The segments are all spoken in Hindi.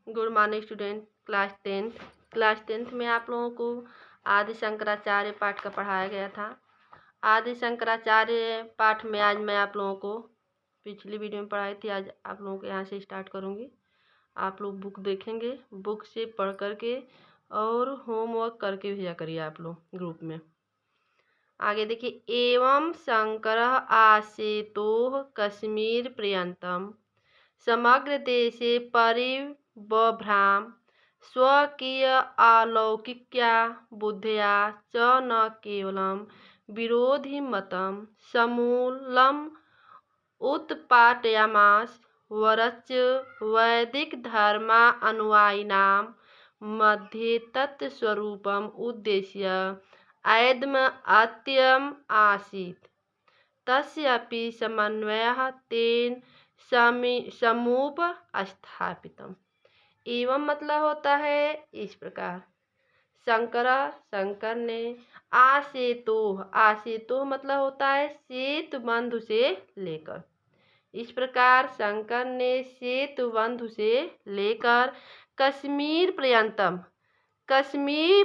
Good morning student. Class tenth में आप लोगों को आदि शंकराचार्य पाठ का पढ़ाया गया था। आदि शंकराचार्य पाठ में आज मैं आप लोगों को पिछली वीडियो में पढ़ाई थी, आज आप लोगों को यहाँ से स्टार्ट करूँगी। आप लोग बुक देखेंगे, बुक से पढ़ करके और होमवर्क करके भेजा करिए आप लोग ग्रुप में। आगे देखिए, एवं शंकर आसेतोः कश्मीर पर्यंतम समग्र देशे परिबभ्राम स्वकीय अलौकिक्या बुद्धया च न केवलं विरोधि मतं समूलम् उत्पाटयामास वरच वैदिक धर्मानुयायिनां मध्ये तत्स्वरूपम् उद्देश्य ऐदम् आसीत्। तस्यापि समन्वयः तेन समुपस्थापितम्। एवं मतलब होता है इस प्रकार, शंकर ने आसेतोः मतलब होता है सेतु बंधु से लेकर। इस प्रकार शंकर ने सेतु बंधु से लेकर कश्मीर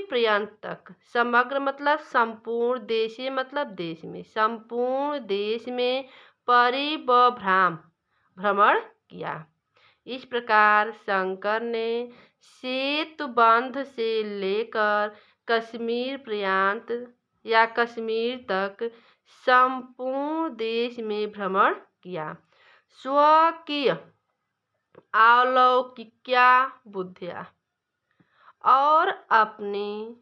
पर्यंत तक, समग्र मतलब संपूर्ण, देशे मतलब देश में, संपूर्ण देश में भ्रमण किया। इस प्रकार शंकर ने सेतुबंध से लेकर कश्मीर पर्यंत या कश्मीर तक संपूर्ण देश में भ्रमण किया। स्वकीय अलौकिक्या बुद्धिया, और अपनी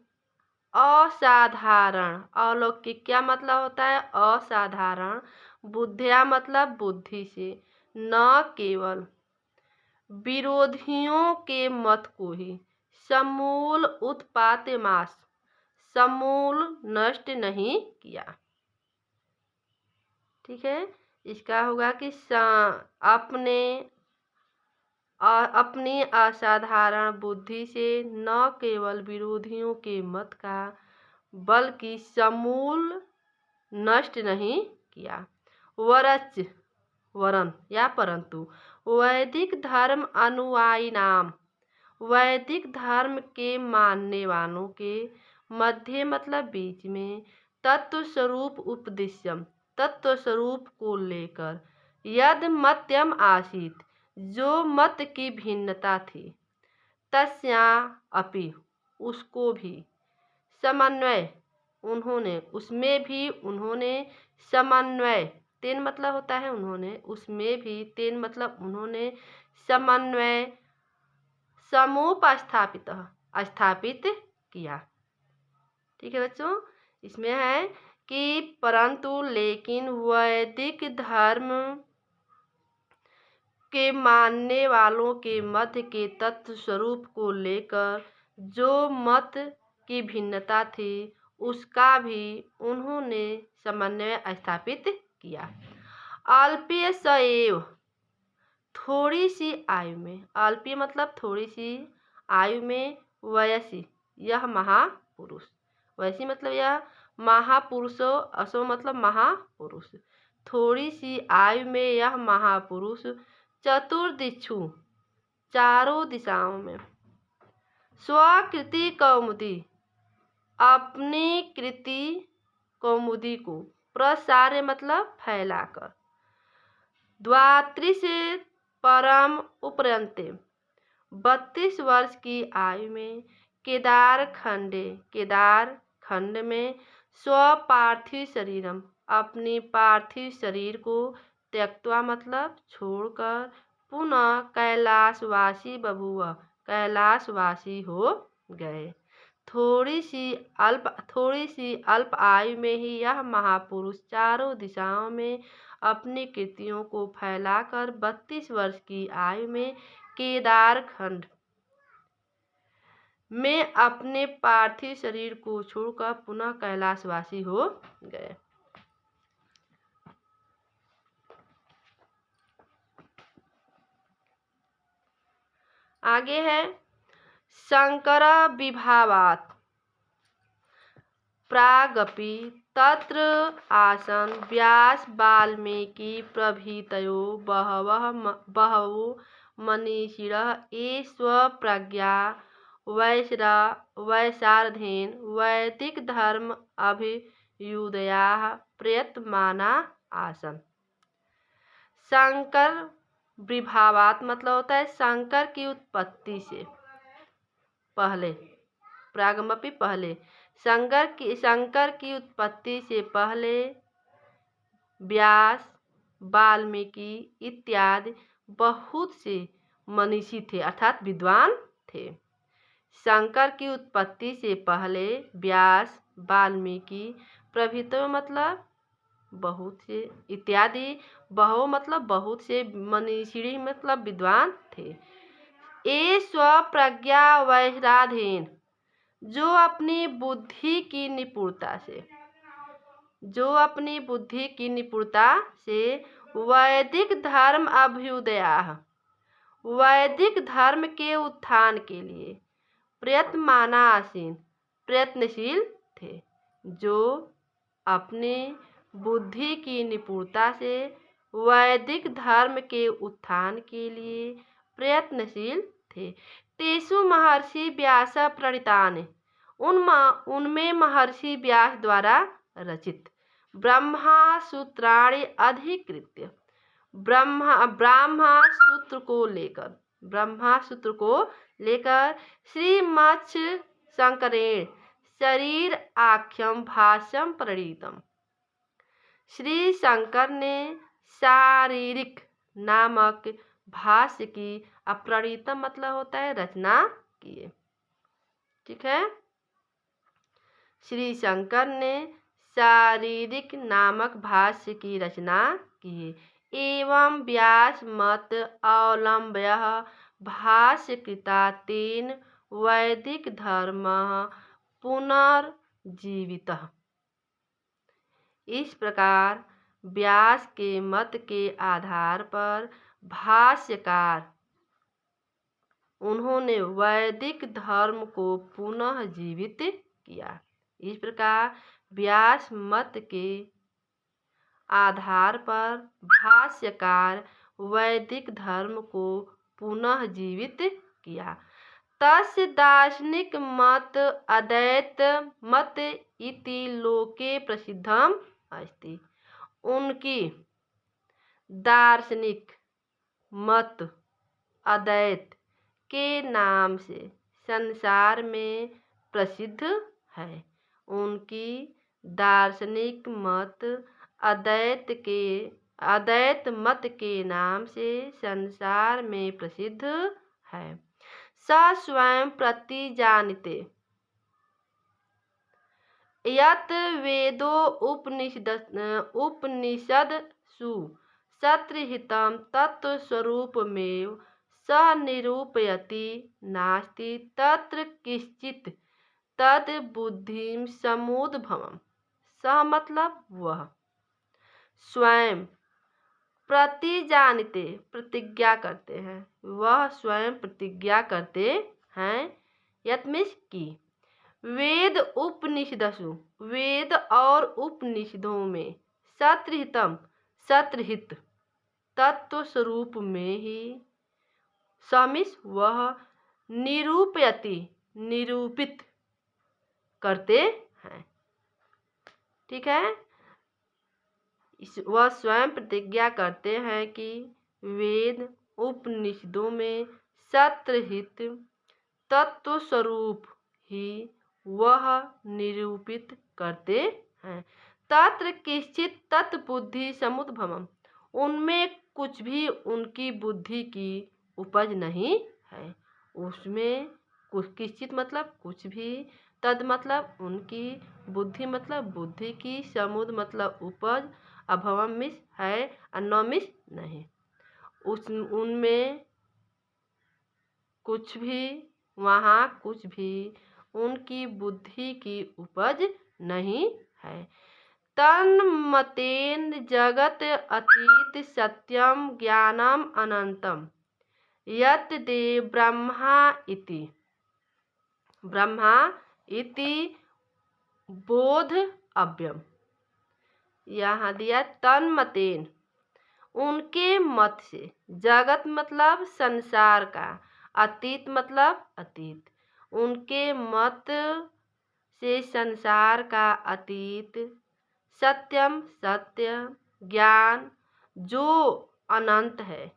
असाधारण, अलौकिक्या मतलब होता है असाधारण, बुद्धिया मतलब बुद्धि से, न केवल विरोधियों के मत को ही समूल उत्पातमास, समूल नष्ट नहीं किया। ठीक है, इसका होगा कि अपनी असाधारण बुद्धि से न केवल विरोधियों के मत का बल्कि समूल नष्ट नहीं किया। वरन या परंतु वैदिक धर्म अनुयायी नाम, वैदिक धर्म के मानने वालों के मध्य मतलब बीच में, तत्व स्वरूप उपदेश्यम, तत्व स्वरूप को लेकर, यद मत्यम आसीत, जो मत की भिन्नता थी, तस्या अपि उसको भी, समन्वय उन्होंने, उसमें भी उन्होंने, समन्वय तेन मतलब होता है उन्होंने, उसमें भी तेन मतलब उन्होंने, समन्वय स्थापित किया। ठीक है बच्चों, इसमें है कि परंतु लेकिन वैदिक धर्म के मानने वालों के मध्य के तत्व स्वरूप को लेकर जो मत की भिन्नता थी, उसका भी उन्होंने समन्वय स्थापित किया। अल्पीय सएव, थोड़ी सी आयु में, अल्पीय मतलब थोड़ी सी आयु में, वयसी यह महापुरुष, वयसी मतलब यह महापुरुषो, असो मतलब महापुरुष, थोड़ी सी आयु में यह महापुरुष चतुर्दिक्षु, चारों दिशाओं में, स्वकृति कौमुदी, अपनी कृति कौमुदी को, प्रसार्य मतलब फैलाकर, द्वात्रिश परम उपरंते, 32 वर्ष की आयु में, केदार खंड में, स्वपार्थिव शरीरम, अपनी पार्थिव शरीर को, त्यक्त्वा मतलब छोड़कर, पुनः कैलाशवासी बभूव, कैलाशवासी हो गए। थोड़ी सी अल्प आयु में ही यह महापुरुष चारों दिशाओं में अपनी कृतियों को फैलाकर 32 वर्ष की आयु में केदार खंड में अपने पार्थिव शरीर को छोड़कर पुनः कैलाशवासी हो गए। आगे है शंकर विभावात् प्रागपि तत्र आसन व्यास वाल्मीकि प्रभृतयो बहवो मनीषिणः ये स्वप्रज्ञा वैशारदेन वैदिक धर्म अभ्युदयाः प्रयतमाना आसन्। शंकर विभावात मतलब होता है शंकर की उत्पत्ति से पहले, प्रागमपि पहले, शंकर की उत्पत्ति से पहले व्यास, वाल्मीकि इत्यादि बहुत से मनीषी थे अर्थात विद्वान थे। शंकर की उत्पत्ति से पहले व्यास, वाल्मीकि प्रभृति मतलब बहुत से, इत्यादि बहु मतलब बहुत से मनीषी मतलब विद्वान थे। ये स्वप्रज्ञा वैराधीन जो अपनी बुद्धि की निपुणता से वैदिक धर्म अभ्युदया वैदिक धर्म के उत्थान के लिए प्रयत्नशील थे। जो अपनी बुद्धि की निपुणता से वैदिक धर्म के उत्थान के लिए प्रयत्नशील थे। तेषु महर्षि व्यास प्रणीतानि उनमें महर्षि व्यास द्वारा रचित ब्रह्मा सूत्राणि अधिकृत्य ब्रह्मा सूत्र को लेकर श्रीमत्स्य शंकरेण शरीर आख्यम भाष्यम प्रणीतम। श्री शंकर ने शारीरिक नामक भाष्य की प्रणीतम मतलब होता है रचना किए। ठीक है, श्री शंकर ने शारीरिक नामक भाष्य की रचना किए। एवं व्यास मत अवलंब्य भाष्यकृता तेन वैदिक धर्म पुनर्जीवितः। इस प्रकार व्यास के मत के आधार पर भाष्यकार उन्होंने वैदिक धर्म को पुनः जीवित किया। इस प्रकार व्यास मत के आधार पर भाष्यकार वैदिक धर्म को पुनः जीवित किया। तस्य दार्शनिक मत अद्वैत मत इति लोके प्रसिद्धम अस्ति। उनकी दार्शनिक मत अद्वैत के नाम से संसार में प्रसिद्ध है। उनकी दार्शनिक मत अद्वैत मत के नाम से संसार में प्रसिद्ध है। स स्वयं प्रतिजानीते यत् वेदो उपनिषदसु सत्रहितं तत्स्वरूपमेव स निरूपयति नास्ति तत्र किंचित् तद् बुद्धिं समुद्भवम्। सह मतलब वह, स्वयं, प्रतिजानीते प्रतिज्ञा करते हैं, वह स्वयं प्रतिज्ञा करते हैं, यत् मीन्स की, वेद उपनिषदसु वेद और उपनिषदों में सत्रहित तत्व स्वरूप में ही समिस वह निरूपयति निरूपित करते हैं। ठीक है, वह स्वयं प्रतिज्ञा करते हैं कि वेद उपनिषदों में सत्रहित तत्व स्वरूप ही वह निरूपित करते हैं। तत्र किंचित् तत्बुद्धि समुद्भवम्, उनमें कुछ भी उनकी बुद्धि की उपज नहीं है। उसमें कुछ, किंचित् मतलब कुछ भी, तद मतलब उनकी, बुद्धि मतलब बुद्धि की, समुद मतलब उपज, अभवम मिस है, अन्नमिस नहीं, उनमें कुछ भी, वहाँ कुछ भी उनकी बुद्धि की उपज नहीं है। तन्मतेन जगत अतीत सत्यम ज्ञानम अनंतम यत् देव ब्रह्मा इति बोध अव्यम। यहाँ दिया तन्मतेन, उनके मत से, जगत मतलब संसार का, अतीत मतलब अतीत, उनके मत से संसार का अतीत, सत्यम सत्य, ज्ञान जो अनंत है,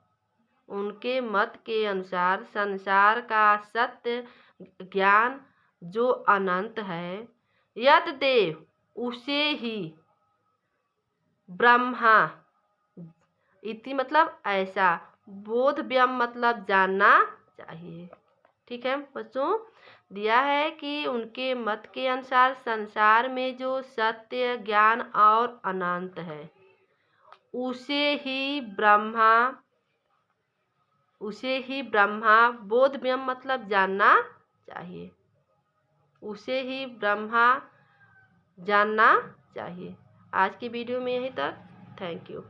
उनके मत के अनुसार संसार का सत्य ज्ञान जो अनंत है, यत देव उसे ही ब्रह्मा इति मतलब ऐसा, बोधव्यम मतलब जानना चाहिए। ठीक है बच्चों, दिया है कि उनके मत के अनुसार संसार में जो सत्य ज्ञान और अनंत है उसे ही ब्रह्मा बोधव्यम मतलब जानना चाहिए, उसे ही ब्रह्मा जानना चाहिए। आज की वीडियो में यहीं तक। Thank you.